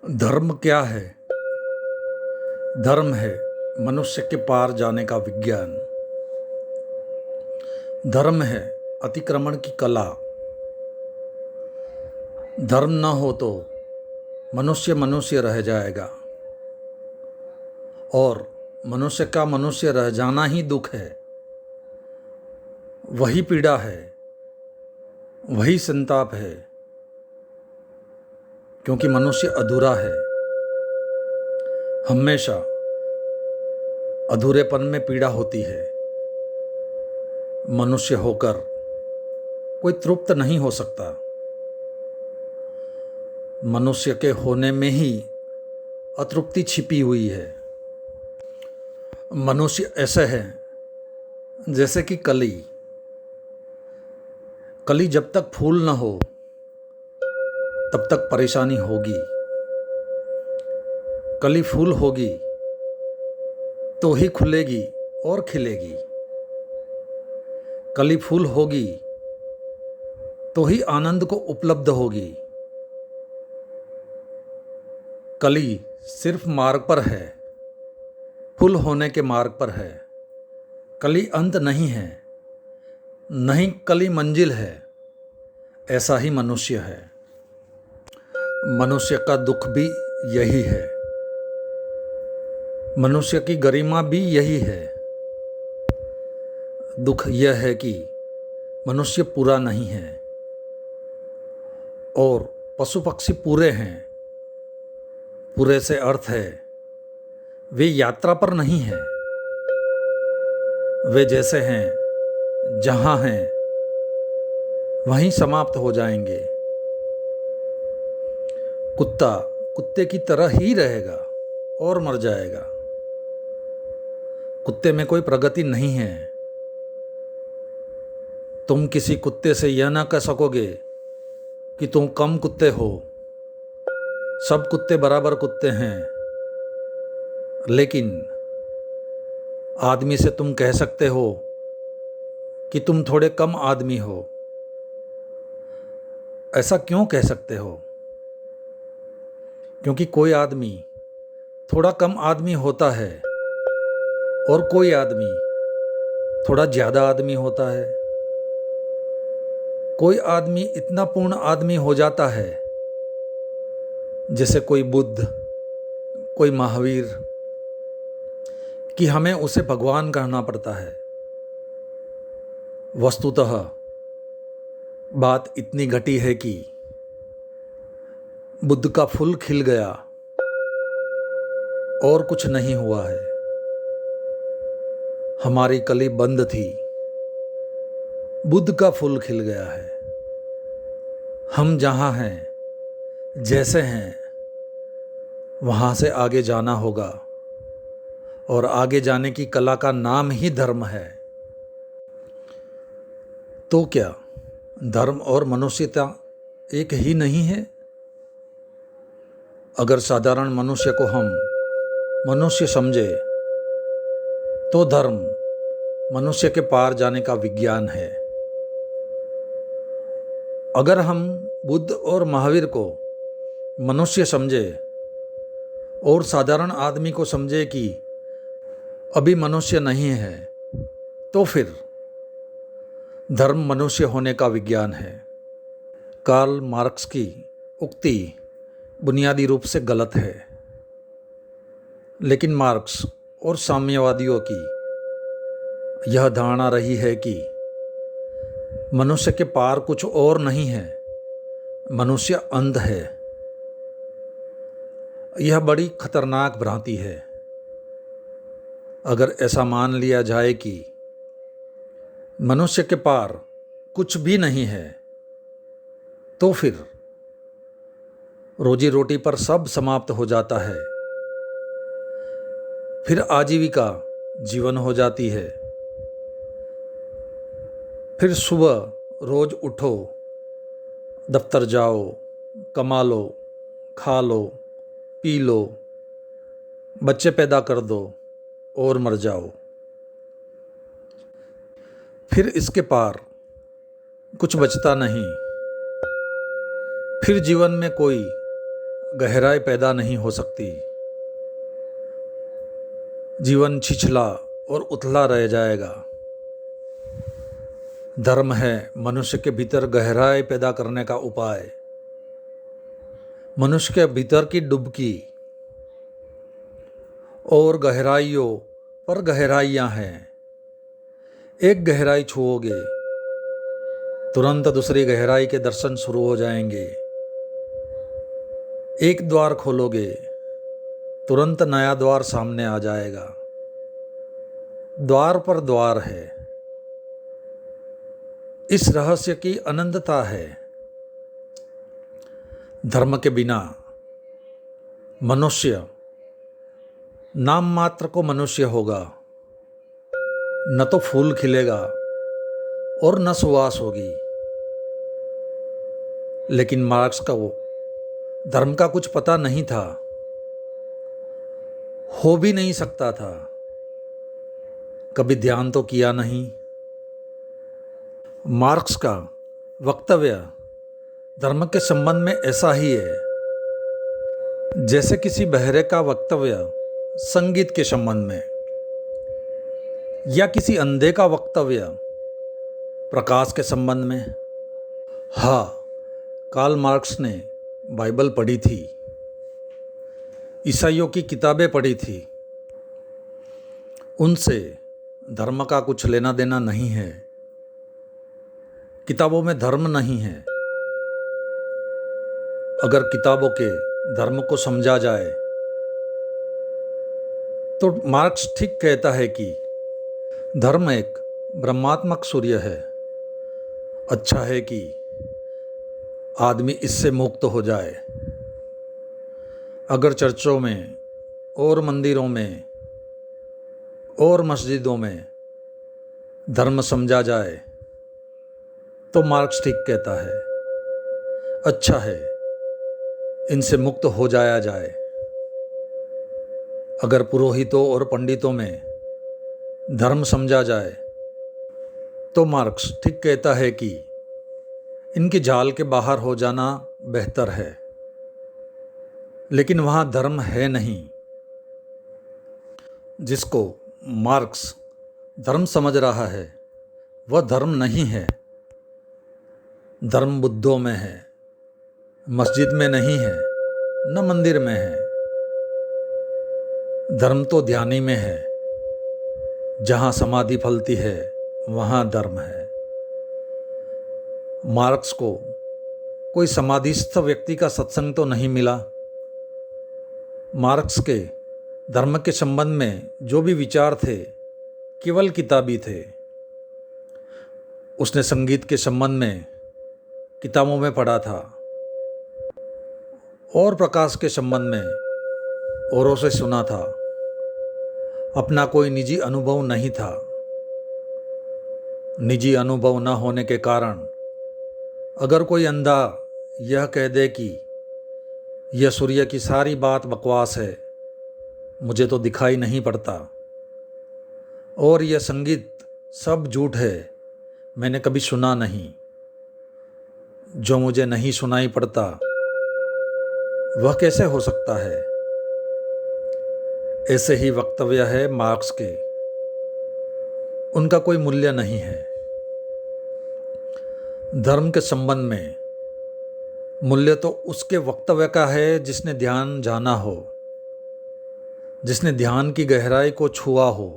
धर्म क्या है? धर्म है मनुष्य के पार जाने का विज्ञान। धर्म है अतिक्रमण की कला। धर्म न हो तो मनुष्य मनुष्य रह जाएगा और मनुष्य का मनुष्य रह जाना ही दुख है। वही पीड़ा है, वही संताप है, क्योंकि मनुष्य अधूरा है। हमेशा अधूरेपन में पीड़ा होती है। मनुष्य होकर कोई तृप्त नहीं हो सकता। मनुष्य के होने में ही अतृप्ति छिपी हुई है। मनुष्य ऐसे है जैसे कि कली। कली जब तक फूल न हो तब तक परेशानी होगी। कली फूल होगी तो ही खुलेगी और खिलेगी। कली फूल होगी तो ही आनंद को उपलब्ध होगी। कली सिर्फ मार्ग पर है, फूल होने के मार्ग पर है। कली अंत नहीं है, नहीं कली मंजिल है। ऐसा ही मनुष्य है। मनुष्य का दुख भी यही है। मनुष्य की गरिमा भी यही है। दुख यह है कि मनुष्य पूरा नहीं है और पशु पक्षी पूरे हैं। पूरे से अर्थ है वे यात्रा पर नहीं हैं। वे जैसे हैं, जहाँ हैं वहीं समाप्त हो जाएंगे। कुत्ता कुत्ते की तरह ही रहेगा और मर जाएगा। कुत्ते में कोई प्रगति नहीं है। तुम किसी कुत्ते से यह ना कह सकोगे कि तुम कम कुत्ते हो। सब कुत्ते बराबर कुत्ते हैं। लेकिन आदमी से तुम कह सकते हो कि तुम थोड़े कम आदमी हो। ऐसा क्यों कह सकते हो? क्योंकि कोई आदमी थोड़ा कम आदमी होता है और कोई आदमी थोड़ा ज़्यादा आदमी होता है। कोई आदमी इतना पूर्ण आदमी हो जाता है जैसे कोई बुद्ध, कोई महावीर, कि हमें उसे भगवान कहना पड़ता है। वस्तुतः बात इतनी घटी है कि बुद्ध का फूल खिल गया और कुछ नहीं हुआ है। हमारी कली बंद थी, बुद्ध का फूल खिल गया है। हम जहाँ हैं, जैसे हैं, वहाँ से आगे जाना होगा और आगे जाने की कला का नाम ही धर्म है। तो क्या धर्म और मनुष्यता एक ही नहीं है? अगर साधारण मनुष्य को हम मनुष्य समझे तो धर्म मनुष्य के पार जाने का विज्ञान है। अगर हम बुद्ध और महावीर को मनुष्य समझे और साधारण आदमी को समझे कि अभी मनुष्य नहीं है, तो फिर धर्म मनुष्य होने का विज्ञान है। कार्ल मार्क्स की उक्ति बुनियादी रूप से गलत है, लेकिन मार्क्स और साम्यवादियों की यह धारणा रही है कि मनुष्य के पार कुछ और नहीं है, मनुष्य अंध है। यह बड़ी खतरनाक भ्रांति है। अगर ऐसा मान लिया जाए कि मनुष्य के पार कुछ भी नहीं है, तो फिर रोजी रोटी पर सब समाप्त हो जाता है। फिर आजीविका जीवन हो जाती है। फिर सुबह रोज उठो, दफ्तर जाओ, कमा लो, खा लो, पी लो, बच्चे पैदा कर दो और मर जाओ। फिर इसके पार कुछ बचता नहीं। फिर जीवन में कोई गहराई पैदा नहीं हो सकती। जीवन छिछला और उथला रह जाएगा। धर्म है मनुष्य के भीतर गहराई पैदा करने का उपाय। मनुष्य के भीतर की डुबकी और गहराइयों पर गहराइयाँ हैं। एक गहराई छुओगे तुरंत दूसरी गहराई के दर्शन शुरू हो जाएंगे। एक द्वार खोलोगे तुरंत नया द्वार सामने आ जाएगा। द्वार पर द्वार है। इस रहस्य की अनंतता है। धर्म के बिना मनुष्य नाम मात्र को मनुष्य होगा। न तो फूल खिलेगा और न सुवास होगी। लेकिन मार्क्स का वो धर्म का कुछ पता नहीं था, हो भी नहीं सकता था। कभी ध्यान तो किया नहीं। मार्क्स का वक्तव्य धर्म के संबंध में ऐसा ही है जैसे किसी बहरे का वक्तव्य संगीत के संबंध में, या किसी अंधे का वक्तव्य प्रकाश के संबंध में। हाँ, कार्ल मार्क्स ने बाइबल पढ़ी थी, ईसाइयों की किताबें पढ़ी थी। उनसे धर्म का कुछ लेना देना नहीं है। किताबों में धर्म नहीं है। अगर किताबों के धर्म को समझा जाए तो मार्क्स ठीक कहता है कि धर्म एक ब्रह्मात्मक सूर्य है। अच्छा है कि आदमी इससे मुक्त हो जाए। अगर चर्चों में और मंदिरों में और मस्जिदों में धर्म समझा जाए तो मार्क्स ठीक कहता है, अच्छा है इनसे मुक्त हो जाया जाए। अगर पुरोहितों और पंडितों में धर्म समझा जाए तो मार्क्स ठीक कहता है कि इनकी जाल के बाहर हो जाना बेहतर है। लेकिन वहाँ धर्म है नहीं। जिसको मार्क्स धर्म समझ रहा है वह धर्म नहीं है। धर्म बुद्धों में है, मस्जिद में नहीं है, न मंदिर में है। धर्म तो ध्यानी में है। जहाँ समाधि फलती है वहाँ धर्म है। मार्क्स को कोई समाधिस्थ व्यक्ति का सत्संग तो नहीं मिला। मार्क्स के धर्म के संबंध में जो भी विचार थे केवल किताबी थे। उसने संगीत के संबंध में किताबों में पढ़ा था और प्रकाश के संबंध में औरों से सुना था। अपना कोई निजी अनुभव नहीं था। निजी अनुभव न होने के कारण अगर कोई अंधा यह कह दे कि यह सूर्य की सारी बात बकवास है, मुझे तो दिखाई नहीं पड़ता, और यह संगीत सब झूठ है, मैंने कभी सुना नहीं, जो मुझे नहीं सुनाई पड़ता वह कैसे हो सकता है। ऐसे ही वक्तव्य है मार्क्स के। उनका कोई मूल्य नहीं है। धर्म के संबंध में मूल्य तो उसके वक्तव्य का है जिसने ध्यान जाना हो, जिसने ध्यान की गहराई को छुआ हो,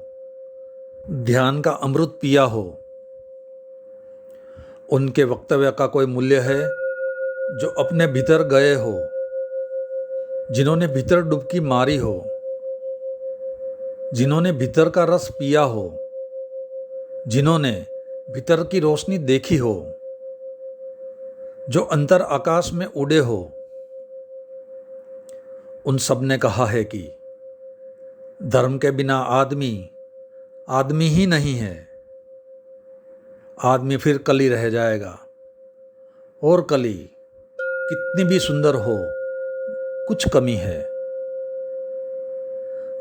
ध्यान का अमृत पिया हो। उनके वक्तव्य का कोई मूल्य है जो अपने भीतर गए हो, जिन्होंने भीतर डुबकी मारी हो, जिन्होंने भीतर का रस पिया हो, जिन्होंने भीतर की रोशनी देखी हो, जो अंतर आकाश में उड़े हो। उन सब ने कहा है कि धर्म के बिना आदमी आदमी ही नहीं है। आदमी फिर कली रह जाएगा, और कली कितनी भी सुंदर हो कुछ कमी है।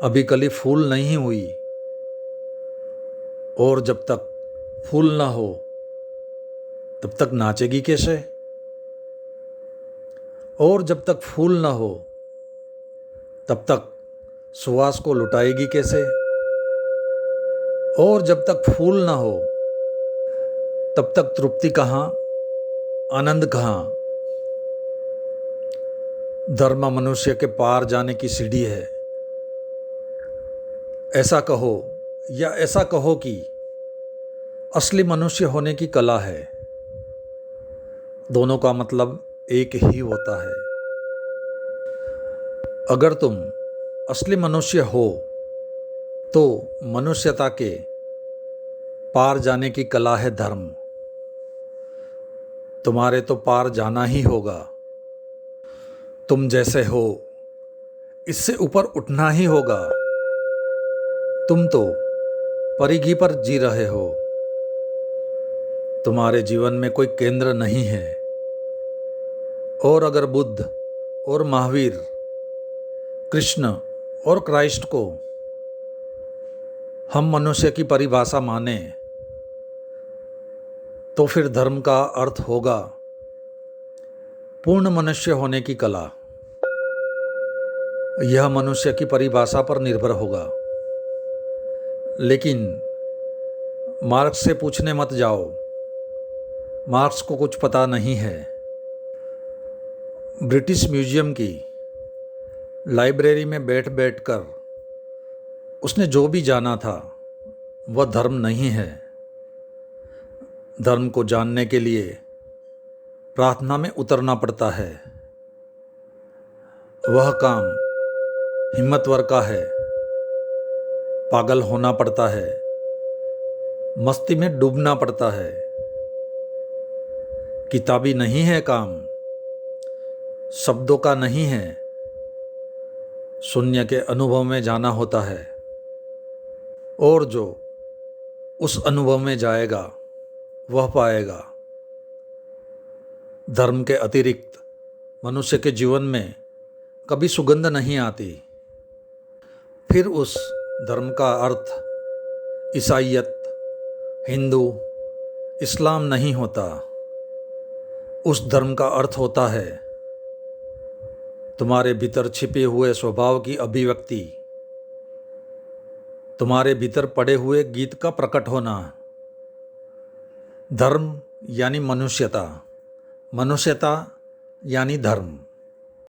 अभी कली फूल नहीं हुई, और जब तक फूल ना हो तब तक नाचेगी कैसे? और जब तक फूल ना हो तब तक सुवास को लुटाएगी कैसे? और जब तक फूल ना हो तब तक तृप्ति कहाँ, आनंद कहाँ? धर्म मनुष्य के पार जाने की सीढ़ी है, ऐसा कहो, या ऐसा कहो कि असली मनुष्य होने की कला है। दोनों का मतलब एक ही होता है। अगर तुम असली मनुष्य हो तो मनुष्यता के पार जाने की कला है धर्म। तुम्हारे तो पार जाना ही होगा। तुम जैसे हो इससे ऊपर उठना ही होगा। तुम तो परिधि पर जी रहे हो। तुम्हारे जीवन में कोई केंद्र नहीं है। और अगर बुद्ध और महावीर, कृष्ण और क्राइस्ट को हम मनुष्य की परिभाषा माने तो फिर धर्म का अर्थ होगा पूर्ण मनुष्य होने की कला। यह मनुष्य की परिभाषा पर निर्भर होगा। लेकिन मार्क्स से पूछने मत जाओ, मार्क्स को कुछ पता नहीं है। ब्रिटिश म्यूजियम की लाइब्रेरी में बैठ बैठकर उसने जो भी जाना था वह धर्म नहीं है। धर्म को जानने के लिए प्रार्थना में उतरना पड़ता है। वह काम हिम्मतवर का है। पागल होना पड़ता है, मस्ती में डूबना पड़ता है। किताबी नहीं है काम, शब्दों का नहीं है। शून्य के अनुभव में जाना होता है। और जो उस अनुभव में जाएगा वह पाएगा। धर्म के अतिरिक्त मनुष्य के जीवन में कभी सुगंध नहीं आती। फिर उस धर्म का अर्थ ईसाईयत, हिंदू, इस्लाम नहीं होता। उस धर्म का अर्थ होता है तुम्हारे भीतर छिपे हुए स्वभाव की अभिव्यक्ति, तुम्हारे भीतर पड़े हुए गीत का प्रकट होना। धर्म यानी मनुष्यता, मनुष्यता यानी धर्म।